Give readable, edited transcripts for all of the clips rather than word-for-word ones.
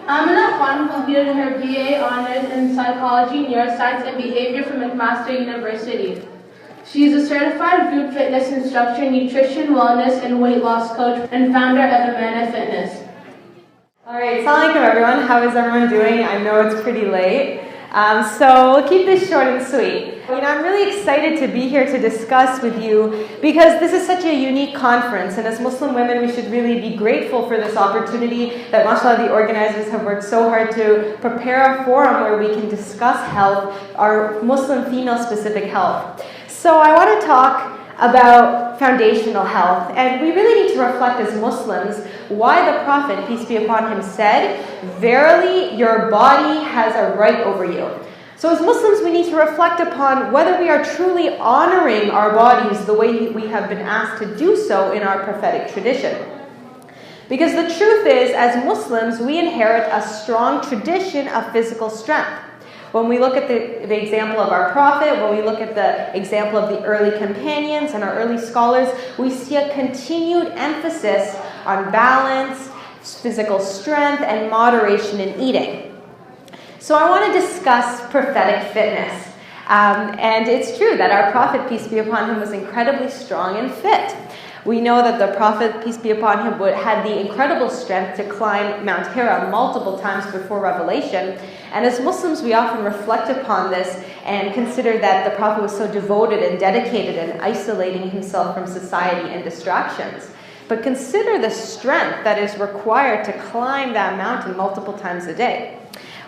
Amanah completed her BA honors in psychology, neuroscience, and behavior from McMaster University. She is a certified group fitness instructor, nutrition, wellness, and weight loss coach, and founder of Amanah Fitness. All right, assalamu alaikum everyone. How is everyone doing? I know it's pretty late. So we'll keep this short and sweet. I'm really excited to be here to discuss with you because this is such a unique conference, and as Muslim women we should really be grateful for this opportunity that mashallah the organizers have worked so hard to prepare a forum where we can discuss health, our Muslim female specific health. So I want to talk about foundational health, and we really need to reflect as Muslims why the Prophet, peace be upon him, said, "Verily your body has a right over you." So as Muslims we need to reflect upon whether we are truly honoring our bodies the way we have been asked to do so in our prophetic tradition. Because the truth is, as Muslims we inherit a strong tradition of physical strength. When we look at the example of our Prophet, when we look at the example of the early companions and our early scholars, we see a continued emphasis on balance, physical strength, and moderation in eating. So I want to discuss prophetic fitness. And it's true that our Prophet, peace be upon him, was incredibly strong and fit. We know that the Prophet, peace be upon him, had the incredible strength to climb Mount Hira multiple times before Revelation. And as Muslims, we often reflect upon this and consider that the Prophet was so devoted and dedicated in isolating himself from society and distractions. But consider the strength that is required to climb that mountain multiple times a day.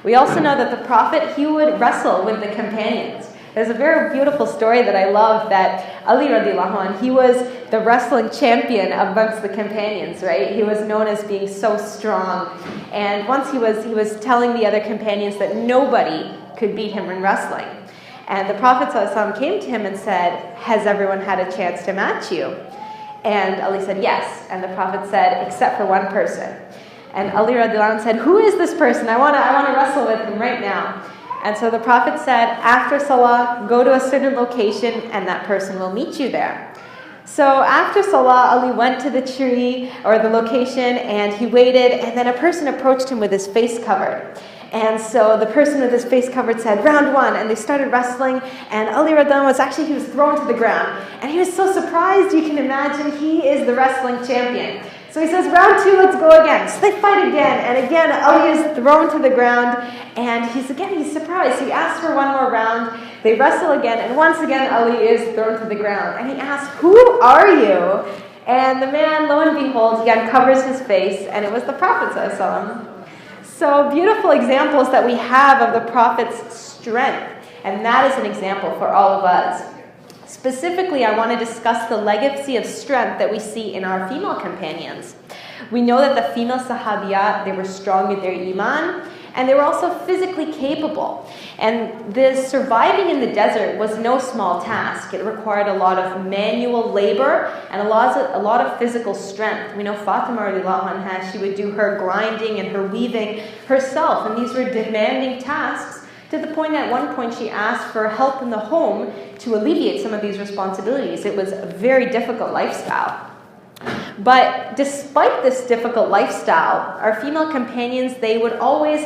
We also know that the Prophet, he would wrestle with the companions. There's a very beautiful story that I love that Ali radiallahu anh, he was the wrestling champion amongst the companions, right? He was known as being so strong. And once he was telling the other companions that nobody could beat him in wrestling. And the Prophet ﷺ came to him and said, "Has everyone had a chance to match you?" And Ali said, "Yes." And the Prophet said, "Except for one person." And Ali radiallahu anh said, "Who is this person? I want to wrestle with him right now." And so the Prophet said, "After Salah, go to a certain location and that person will meet you there." So after Salah, Ali went to the tree or the location and he waited, and then a person approached him with his face covered. And so the person with his face covered said, "Round one," and they started wrestling, and Ali Radhan he was thrown to the ground. And he was so surprised, you can imagine, he is the wrestling champion. So he says, "Round two, let's go again." So they fight again, and again Ali is thrown to the ground, and he's surprised. He asks for one more round. They wrestle again, and once again Ali is thrown to the ground. And he asks, "Who are you?" And the man, lo and behold, he uncovers his face, and it was the Prophet ﷺ. So beautiful examples that we have of the Prophet's strength, and that is an example for all of us. Specifically, I want to discuss the legacy of strength that we see in our female companions. We know that the female sahabiyat, they were strong in their iman, and they were also physically capable. And the surviving in the desert was no small task. It required a lot of manual labor and a lot of physical strength. We know Fatima radiallahu anha, she would do her grinding and her weaving herself, and these were demanding tasks, to the point at one point she asked for help in the home to alleviate some of these responsibilities. It was a very difficult lifestyle. But despite this difficult lifestyle, our female companions, they would always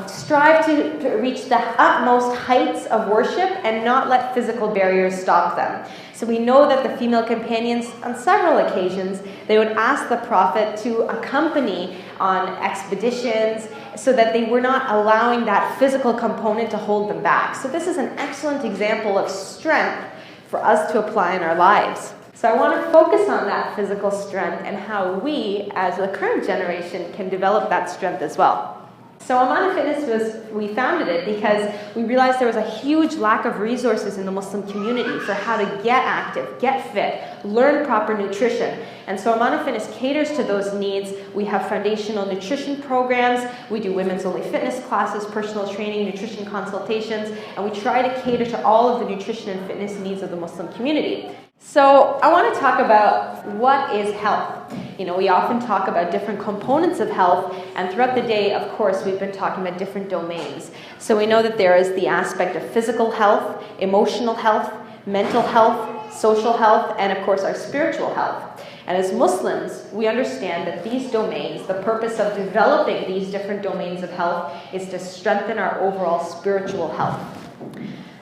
strive to reach the utmost heights of worship and not let physical barriers stop them. So we know that the female companions, on several occasions, they would ask the Prophet to accompany on expeditions so that they were not allowing that physical component to hold them back. So this is an excellent example of strength for us to apply in our lives. So I want to focus on that physical strength and how we, as the current generation, can develop that strength as well. So Amanah Fitness we founded it because we realized there was a huge lack of resources in the Muslim community for how to get active, get fit, learn proper nutrition. And so Amanah Fitness caters to those needs. We have foundational nutrition programs, we do women's only fitness classes, personal training, nutrition consultations, and we try to cater to all of the nutrition and fitness needs of the Muslim community. So I want to talk about what is health. We often talk about different components of health, and throughout the day, of course, we've been talking about different domains. So we know that there is the aspect of physical health, emotional health, mental health, social health, and of course our spiritual health. And as Muslims, we understand that these domains, the purpose of developing these different domains of health is to strengthen our overall spiritual health.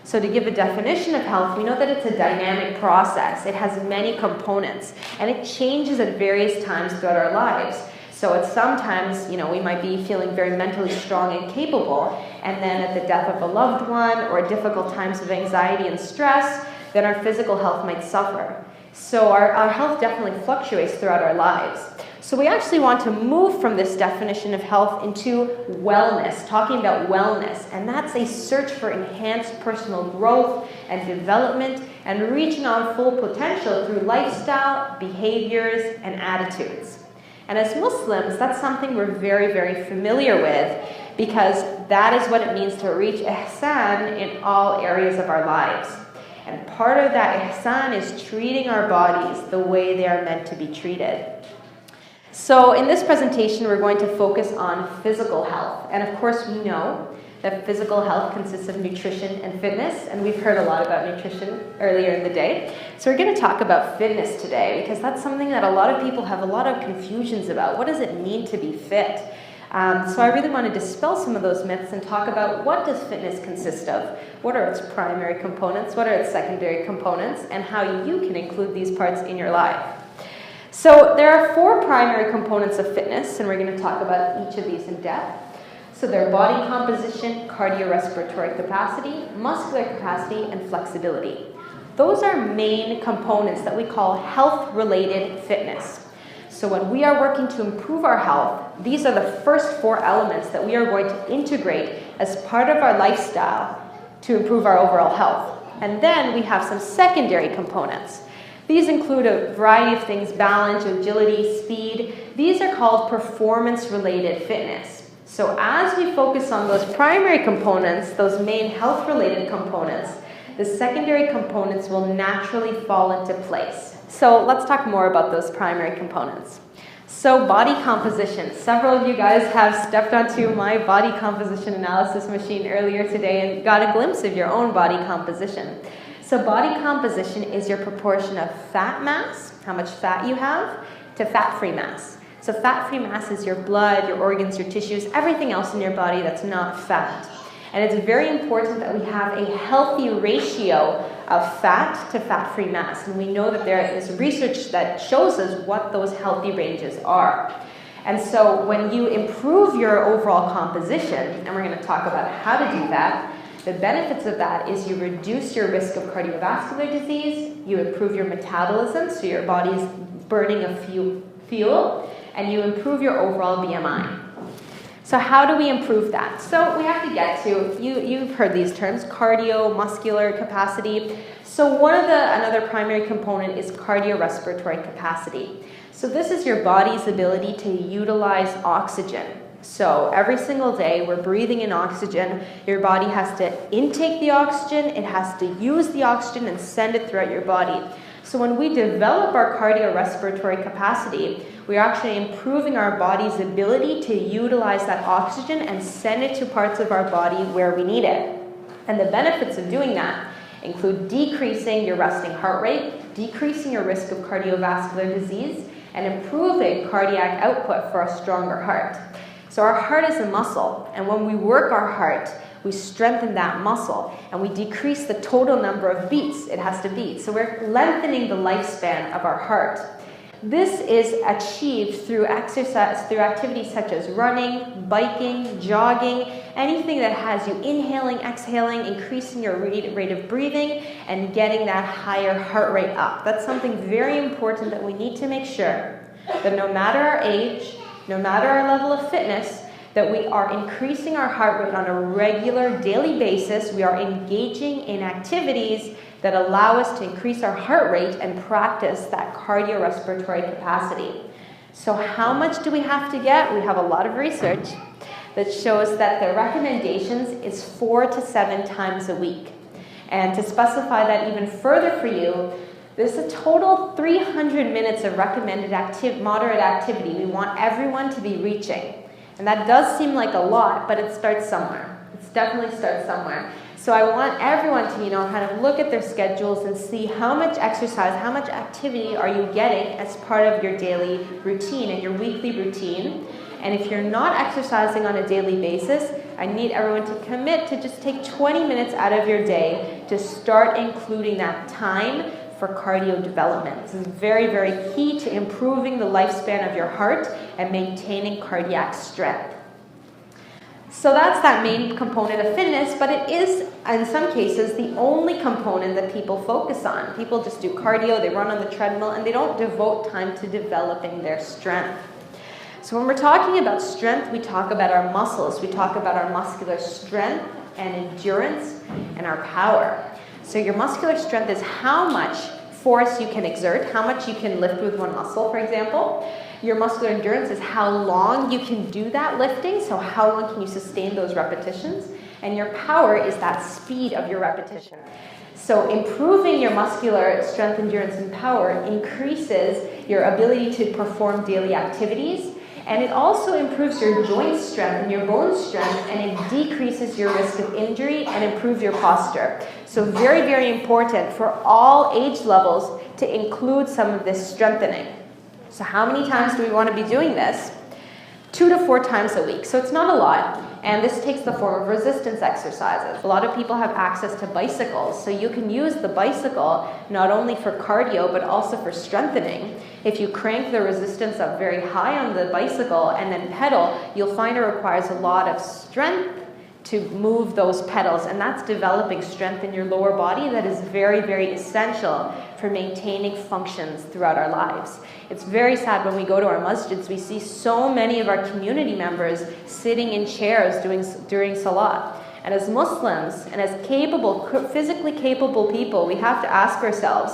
So to give a definition of health, we know that it's a dynamic process. It has many components, and it changes at various times throughout our lives. So it's sometimes, we might be feeling very mentally strong and capable, and then at the death of a loved one or difficult times of anxiety and stress, then our physical health might suffer. So our health definitely fluctuates throughout our lives. So we actually want to move from this definition of health into wellness, talking about wellness. And that's a search for enhanced personal growth and development and reaching our full potential through lifestyle, behaviors, and attitudes. And as Muslims, that's something we're very, very familiar with because that is what it means to reach ihsan in all areas of our lives. And part of that ihsan is treating our bodies the way they are meant to be treated. So in this presentation, we're going to focus on physical health. And of course, we know that physical health consists of nutrition and fitness, and we've heard a lot about nutrition earlier in the day. So we're going to talk about fitness today because that's something that a lot of people have a lot of confusions about. What does it mean to be fit? So I really want to dispel some of those myths and talk about what does fitness consist of, what are its primary components, what are its secondary components, and how you can include these parts in your life. So there are 4 primary components of fitness, and we're going to talk about each of these in depth. So they're body composition, cardiorespiratory capacity, muscular capacity, and flexibility. Those are main components that we call health-related fitness. So when we are working to improve our health, these are the first 4 elements that we are going to integrate as part of our lifestyle to improve our overall health. And then we have some secondary components. These include a variety of things: balance, agility, speed. These are called performance-related fitness. So as we focus on those primary components, those main health-related components, the secondary components will naturally fall into place. So let's talk more about those primary components. So body composition. Several of you guys have stepped onto my body composition analysis machine earlier today and got a glimpse of your own body composition. So body composition is your proportion of fat mass, how much fat you have, to fat-free mass. So fat-free mass is your blood, your organs, your tissues, everything else in your body that's not fat. And it's very important that we have a healthy ratio of fat to fat-free mass. And we know that there is research that shows us what those healthy ranges are. And so when you improve your overall composition, and we're going to talk about how to do that, the benefits of that is you reduce your risk of cardiovascular disease, you improve your metabolism, so your body is burning a fuel, and you improve your overall BMI. So how do we improve that? So we have to get to, you've heard these terms, cardio-muscular capacity. So another primary component is cardiorespiratory capacity. So this is your body's ability to utilize oxygen. So every single day we're breathing in oxygen. Your body has to intake the oxygen, it has to use the oxygen and send it throughout your body. So when we develop our cardiorespiratory capacity, we're actually improving our body's ability to utilize that oxygen and send it to parts of our body where we need it. And the benefits of doing that include decreasing your resting heart rate, decreasing your risk of cardiovascular disease, and improving cardiac output for a stronger heart. So our heart is a muscle, and when we work our heart, we strengthen that muscle, and we decrease the total number of beats it has to beat. So we're lengthening the lifespan of our heart. This is achieved through exercise, through activities such as running, biking, jogging, anything that has you inhaling, exhaling, increasing your rate of breathing, and getting that higher heart rate up. That's something very important that we need to make sure that no matter our age, no matter our level of fitness, that we are increasing our heart rate on a regular daily basis. We are engaging in activities that allow us to increase our heart rate and practice that cardiorespiratory capacity. So how much do we have to get? We have a lot of research that shows that the recommendations is 4 to 7 times a week. And to specify that even further for you, there's a total 300 minutes of recommended moderate activity we want everyone to be reaching. And that does seem like a lot, but it starts somewhere. It definitely starts somewhere. So I want everyone to, kind of look at their schedules and see how much exercise, how much activity are you getting as part of your daily routine and your weekly routine. And if you're not exercising on a daily basis, I need everyone to commit to just take 20 minutes out of your day to start including that time for cardio development. This is very, very key to improving the lifespan of your heart and maintaining cardiac strength. So that's that main component of fitness, but it is, in some cases, the only component that people focus on. People just do cardio, they run on the treadmill, and they don't devote time to developing their strength. So when we're talking about strength, we talk about our muscles. We talk about our muscular strength and endurance and our power. So your muscular strength is how much force you can exert, how much you can lift with one muscle, for example. Your muscular endurance is how long you can do that lifting, so how long can you sustain those repetitions. And your power is that speed of your repetition. So improving your muscular strength, endurance, and power increases your ability to perform daily activities. And it also improves your joint strength and your bone strength, and it decreases your risk of injury and improves your posture. So very, very important for all age levels to include some of this strengthening. So how many times do we want to be doing this? 2 to 4 times a week. So it's not a lot. And this takes the form of resistance exercises. A lot of people have access to bicycles, so you can use the bicycle not only for cardio, but also for strengthening. If you crank the resistance up very high on the bicycle and then pedal, you'll find it requires a lot of strength to move those pedals, and that's developing strength in your lower body that is very, very essential for maintaining functions throughout our lives. It's very sad when we go to our masjids, we see so many of our community members sitting in chairs during salat. And as Muslims and as capable, physically capable people, we have to ask ourselves,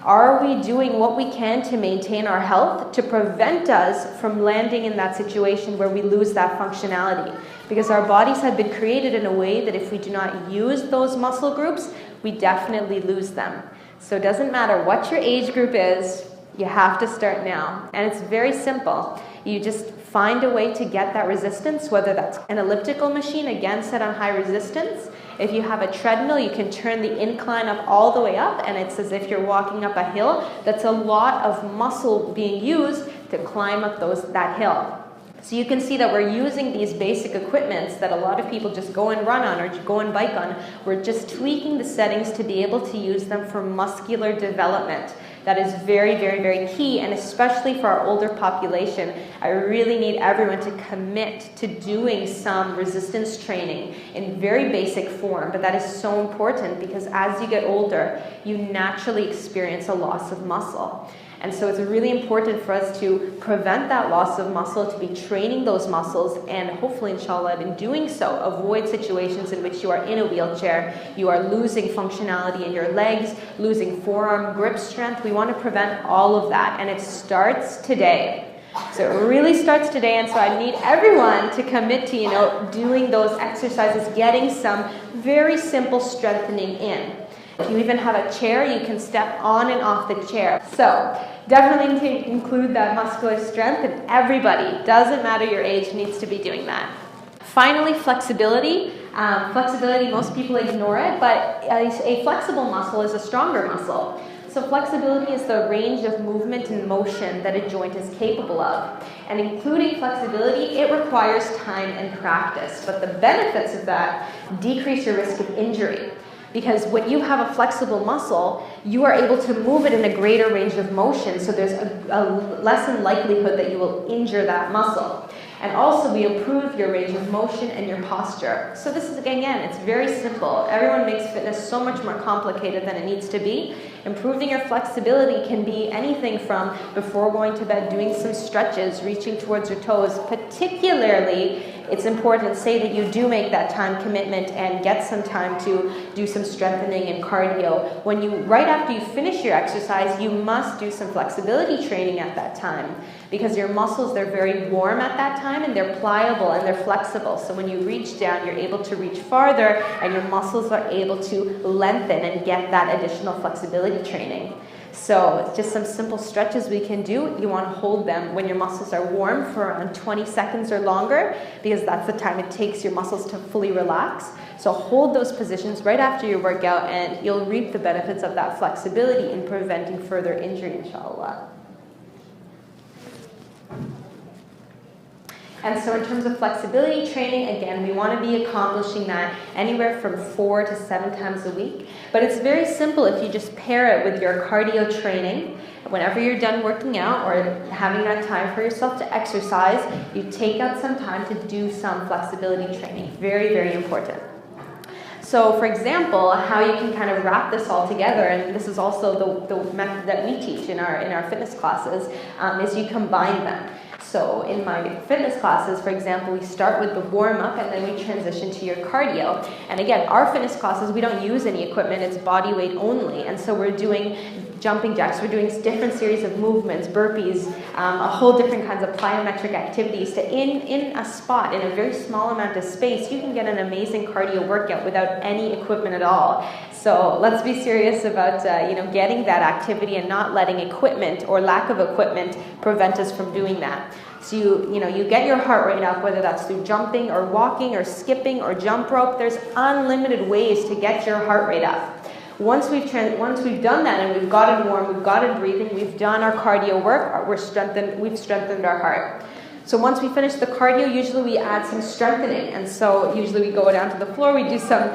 are we doing what we can to maintain our health to prevent us from landing in that situation where we lose that functionality? Because our bodies have been created in a way that if we do not use those muscle groups, we definitely lose them. So it doesn't matter what your age group is, you have to start now. And it's very simple. You just find a way to get that resistance, whether that's an elliptical machine, again set on high resistance. If you have a treadmill, you can turn the incline up all the way up, and it's as if you're walking up a hill. That's a lot of muscle being used to climb up that hill. So you can see that we're using these basic equipments that a lot of people just go and run on or go and bike on. We're just tweaking the settings to be able to use them for muscular development. That is very, very, very key, and especially for our older population, I really need everyone to commit to doing some resistance training in very basic form, but that is so important because as you get older, you naturally experience a loss of muscle. And so it's really important for us to prevent that loss of muscle, to be training those muscles, and hopefully, inshallah, in doing so, avoid situations in which you are in a wheelchair, you are losing functionality in your legs, losing forearm grip strength. We want to prevent all of that, and it starts today. So it really starts today, and so I need everyone to commit to, doing those exercises, getting some very simple strengthening in. If you even have a chair, you can step on and off the chair. So definitely need to include that muscular strength, and everybody, doesn't matter your age, needs to be doing that. Finally, flexibility. Flexibility, most people ignore it, but a flexible muscle is a stronger muscle. So flexibility is the range of movement and motion that a joint is capable of. And including flexibility, it requires time and practice. But the benefits of that decrease your risk of injury. Because when you have a flexible muscle, you are able to move it in a greater range of motion, so there's a lessened likelihood that you will injure that muscle. And also, we improve your range of motion and your posture. So this is, again, it's very simple. Everyone makes fitness so much more complicated than it needs to be. Improving your flexibility can be anything from before going to bed, doing some stretches, reaching towards your toes. Particularly, it's important, say that you do make that time commitment and get some time to do some strengthening and cardio. Right after you finish your exercise, you must do some flexibility training at that time, because your muscles, they're very warm at that time, and they're pliable and they're flexible. So when you reach down, you're able to reach farther, and your muscles are able to lengthen and get that additional flexibility training. So it's just some simple stretches we can do. You want to hold them when your muscles are warm for around 20 seconds or longer, because that's the time it takes your muscles to fully relax. So hold those positions right after your workout, and you'll reap the benefits of that flexibility in preventing further injury, inshallah. And so in terms of flexibility training, again, we want to be accomplishing that anywhere from 4 to 7 times a week. But it's very simple if you just pair it with your cardio training. Whenever you're done working out or having that time for yourself to exercise, you take out some time to do some flexibility training. Very, very important. So, for example, how you can kind of wrap this all together, and this is also the method that we teach in our fitness classes, is you combine them. So in my fitness classes, for example, we start with the warm-up and then we transition to your cardio. And again, our fitness classes, we don't use any equipment, it's body weight only. And so we're doing jumping jacks, we're doing different series of movements, burpees, a whole different kinds of plyometric activities to in a spot, in a very small amount of space, you can get an amazing cardio workout without any equipment at all. So let's be serious about getting that activity and not letting equipment or lack of equipment prevent us from doing that. So you get your heart rate up, whether that's through jumping or walking or skipping or jump rope. There's unlimited ways to get your heart rate up. Once we've done that and we've gotten warm, we've gotten breathing, we've done our cardio work, we've strengthened our heart. So once we finish the cardio, usually we add some strengthening. And so usually we go down to the floor, we do some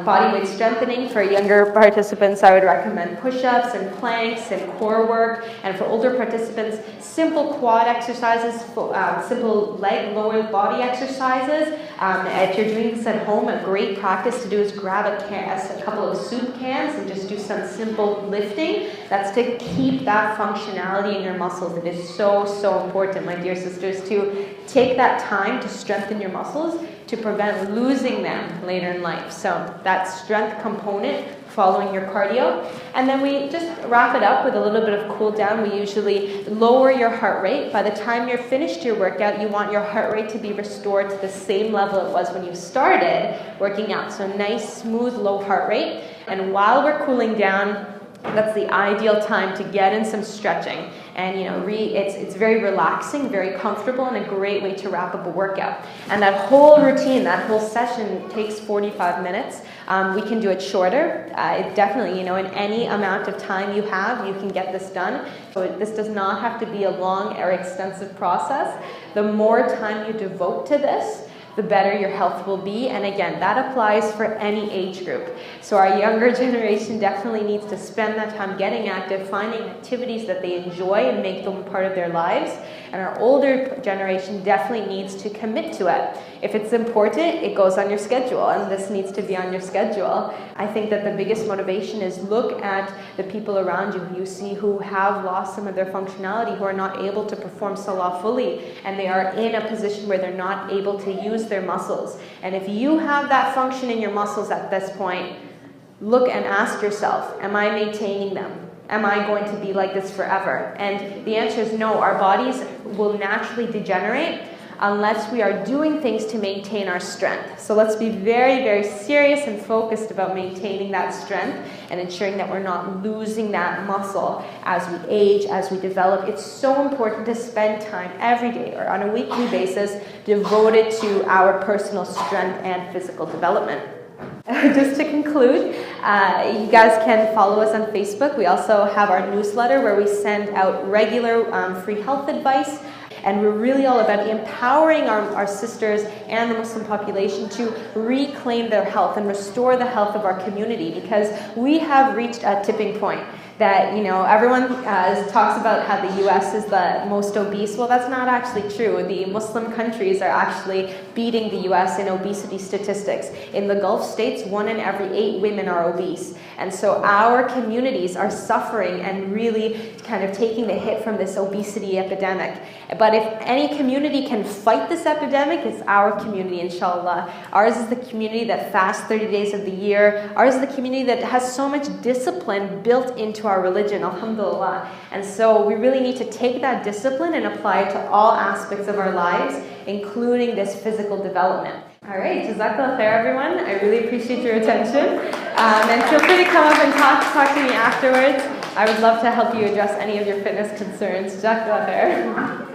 body weight strengthening. For younger participants, I would recommend push-ups and planks and core work. And for older participants, simple quad exercises, simple leg, lower body exercises. If you're doing this at home, a great practice to do is grab a couple of soup cans and just do some simple lifting. That's to keep that functionality in your muscles. It is so, so important, my dear sisters, to take that time to strengthen your muscles to prevent losing them later in life. So that strength component following your cardio. And then we just wrap it up with a little bit of cool down. We usually lower your heart rate. By the time you're finished your workout, you want your heart rate to be restored to the same level it was when you started working out. So nice, smooth, low heart rate. And while we're cooling down, that's the ideal time to get in some stretching. And it's very relaxing, very comfortable, and a great way to wrap up a workout. And that whole routine, that whole session takes 45 minutes. We can do it shorter. It definitely, in any amount of time you have, you can get this done. So this does not have to be a long or extensive process. The more time you devote to this, the better your health will be. And again, that applies for any age group. So our younger generation definitely needs to spend that time getting active, finding activities that they enjoy and make them part of their lives. And our older generation definitely needs to commit to it. If it's important, it goes on your schedule, and this needs to be on your schedule. I think that the biggest motivation is look at the people around you who you see who have lost some of their functionality, who are not able to perform salah fully, and they are in a position where they're not able to use their muscles. And if you have that function in your muscles at this point, look and ask yourself, am I maintaining them? Am I going to be like this forever? And the answer is no. Our bodies will naturally degenerate unless we are doing things to maintain our strength. So let's be very, very serious and focused about maintaining that strength and ensuring that we're not losing that muscle as we age, as we develop. It's so important to spend time every day or on a weekly basis devoted to our personal strength and physical development. Just to conclude, you guys can follow us on Facebook. We also have our newsletter where we send out regular free health advice. And we're really all about empowering our sisters and the Muslim population to reclaim their health and restore the health of our community, because we have reached a tipping point that, everyone talks about how the U.S. is the most obese. Well, that's not actually true. The Muslim countries are actually beating the U.S. in obesity statistics. In the Gulf states, 1 in every 8 women are obese. And so our communities are suffering and really kind of taking the hit from this obesity epidemic. But if any community can fight this epidemic, it's our community, inshallah. Ours is the community that fasts 30 days of the year. Ours is the community that has so much discipline built into our religion, alhamdulillah. And so we really need to take that discipline and apply it to all aspects of our lives, including this physical development. All right, Jazakallah khair, everyone. I really appreciate your attention. And feel free to come up and talk to me afterwards. I would love to help you address any of your fitness concerns. Jacques Lafer.